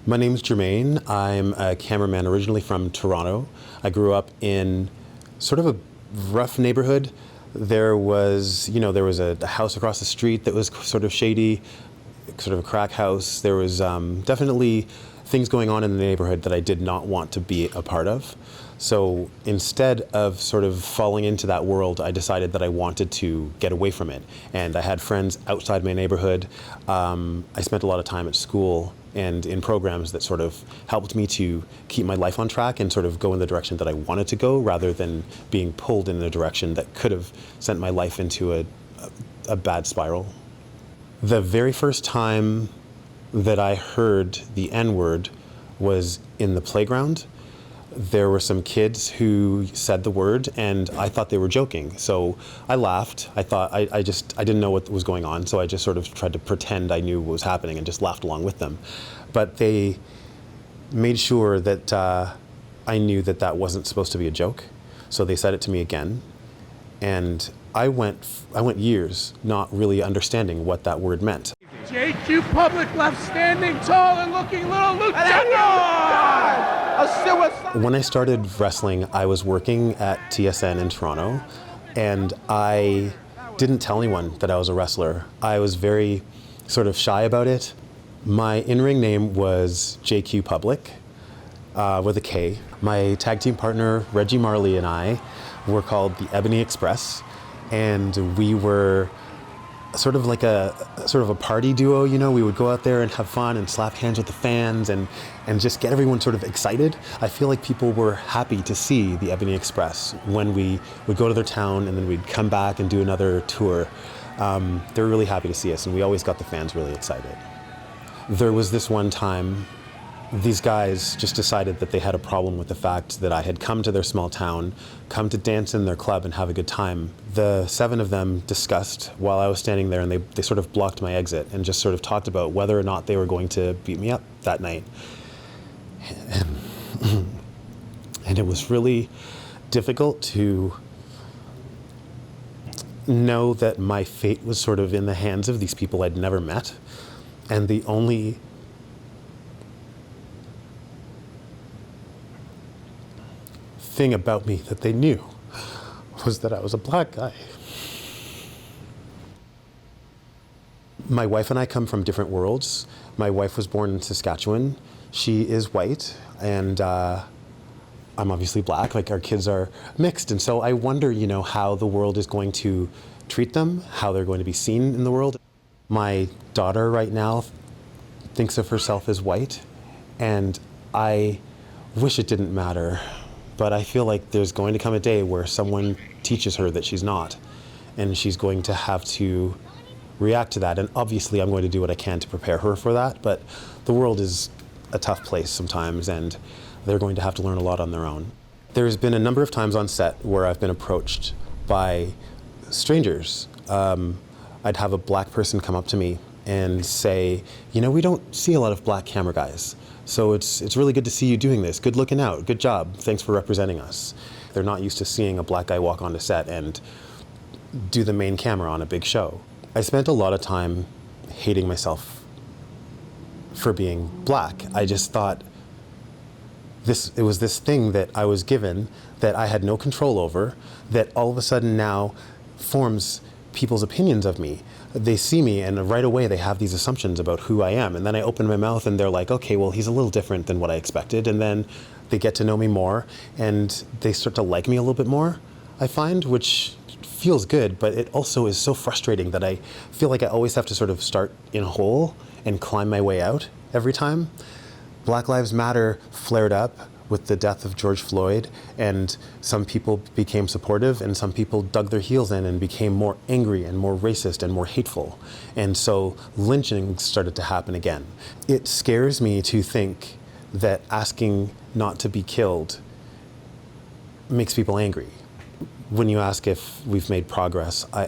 My name's Germain. I'm a cameraman originally from Toronto. I grew up in sort of a rough neighborhood. There was a house across the street that was sort of shady, sort of a crack house. There was definitely things going on in the neighborhood that I did not want to be a part of. So instead of sort of falling into that world, I decided that I wanted to get away from it. And I had friends outside my neighborhood. I spent a lot of time at school and in programs that sort of helped me to keep my life on track and sort of go in the direction that I wanted to go, rather than being pulled in a direction that could have sent my life into a bad spiral. The very first time that I heard the N-word was in the playground. There were some kids who said the word, and I thought they were joking. So I laughed. I thought, I didn't know what was going on, so I just sort of tried to pretend I knew what was happening and just laughed along with them. But they made sure that I knew that that wasn't supposed to be a joke. So they said it to me again. And I went years not really understanding what that word meant. JQ Public left standing tall and looking little Lieutenant! When I started wrestling, I was working at TSN in Toronto, and I didn't tell anyone that I was a wrestler. I was very sort of shy about it. My in-ring name was JQ Public, with a K. My tag team partner, Reggie Marley, and I were called the Ebony Express, and we were sort of like a party duo. We would go out there and have fun and slap hands with the fans and just get everyone sort of excited. I feel like people were happy to see the Ebony Express when we would go to their town and then we'd come back and do another tour. They were really happy to see us, and we always got the fans really excited. There was this one time, these guys just decided that they had a problem with the fact that I had come to their small town, come to dance in their club and have a good time. The 7 of them discussed while I was standing there, and they sort of blocked my exit and just sort of talked about whether or not they were going to beat me up that night. And it was really difficult to know that my fate was sort of in the hands of these people I'd never met. And the only thing about me that they knew was that I was a black guy. My wife and I come from different worlds. My wife was born in Saskatchewan. She is white, and I'm obviously black. Like, our kids are mixed, and so I wonder, how the world is going to treat them, how they're going to be seen in the world. My daughter right now thinks of herself as white, and I wish it didn't matter. But I feel like there's going to come a day where someone teaches her that she's not, and she's going to have to react to that. And obviously I'm going to do what I can to prepare her for that, but the world is a tough place sometimes, and they're going to have to learn a lot on their own. There's been a number of times on set where I've been approached by strangers. I'd have a black person come up to me and say, we don't see a lot of black camera guys. So it's really good to see you doing this. Good looking out. Good job. Thanks for representing us. They're not used to seeing a black guy walk onto set and do the main camera on a big show. I spent a lot of time hating myself for being black. I just thought it was this thing that I was given that I had no control over, that all of a sudden now forms people's opinions of me. They see me, and right away they have these assumptions about who I am. And then I open my mouth and they're like, okay, well, he's a little different than what I expected. And then they get to know me more, and they start to like me a little bit more, I find, which feels good, but it also is so frustrating that I feel like I always have to sort of start in a hole and climb my way out every time. Black Lives Matter flared up with the death of George Floyd, and some people became supportive and some people dug their heels in and became more angry and more racist and more hateful. And so lynching started to happen again. It scares me to think that asking not to be killed makes people angry. When you ask if we've made progress, I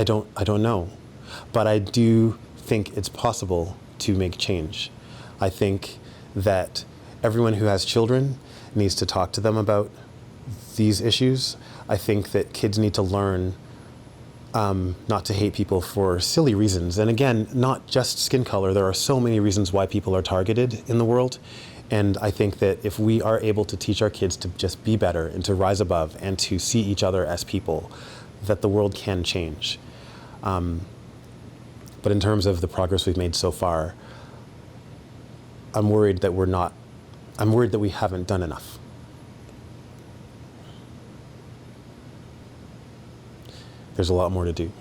don't know, but I do think it's possible to make change. I think that everyone who has children needs to talk to them about these issues. I think that kids need to learn not to hate people for silly reasons. And again, not just skin color. There are so many reasons why people are targeted in the world. And I think that if we are able to teach our kids to just be better and to rise above and to see each other as people, that the world can change. But in terms of the progress we've made so far, I'm worried that we haven't done enough. There's a lot more to do.